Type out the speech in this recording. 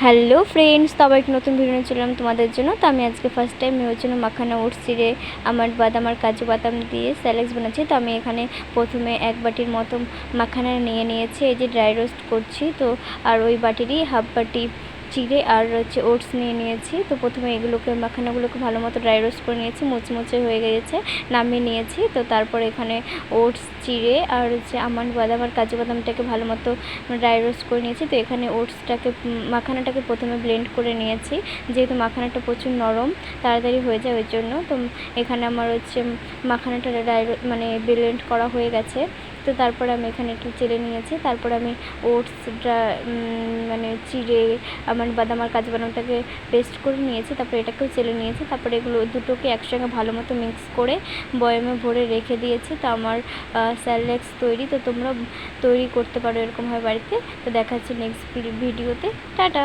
Hello friends, তো আবার একটা নতুন ভিডিও নিয়ে চললাম তোমাদের জন্য। তো আমি আজকে ফার্স্ট টাইম ওর জন্য মাখানা ওটস চিড়ে আমার বাদাম আর কাজু বাদাম দিয়ে স্যালাডস বানাচ্ছি। তো আমি এখানে প্রথমে এক বাটির মতো মাখানা নিয়েছি, এই যে ড্রাই রোস্ট করছি। তো আর ওই বাটিরই হাফ বাটি চিড়ে আর হচ্ছে ওটস নিয়েছি। তো প্রথমে এগুলোকে মাখানাগুলোকে ভালো মতো ড্রাই রোস্ট করে নিয়েছি, মুচমুচে হয়ে গিয়েছে, নামিয়ে নিয়েছি। তো তারপর এখানে ওটস চিড়ে আর হচ্ছে আমন্ড বাদাম আর কাজু বাদামটাকে ভালো মতো ড্রাই রোস্ট করে নিয়েছি। তো এখানে ওটসটাকে মাখানাটাকে প্রথমে ব্লেন্ড করে নিয়েছি, যেহেতু মাখানাটা প্রচুর নরম, তাড়াতাড়ি হয়ে যায় ওই জন্য। তো এখানে আমার হচ্ছে মাখানাটা মানে ব্লেন্ড করা হয়ে গেছে। তো তারপরে আমি এখানে একটু চেলে নিয়েছি। তারপর আমি ওটসটা মানে চিড়ে আমার বাদাম আর কাজু বাদামটাকে পেস্ট করে নিয়েছি। তারপরে এটাকেও চেলে নিয়েছি। তারপরে এগুলো দুটোকে একসঙ্গে ভালো মতো মিক্স করে বয়ামে ভরে রেখে দিয়েছি। তো আমার স্যালাডস তৈরি। তো তোমরা তৈরি করতে পারো এরকমভাবে বাড়িতে। তো দেখাচ্ছি নেক্সট ভিডিওতে। টাটা।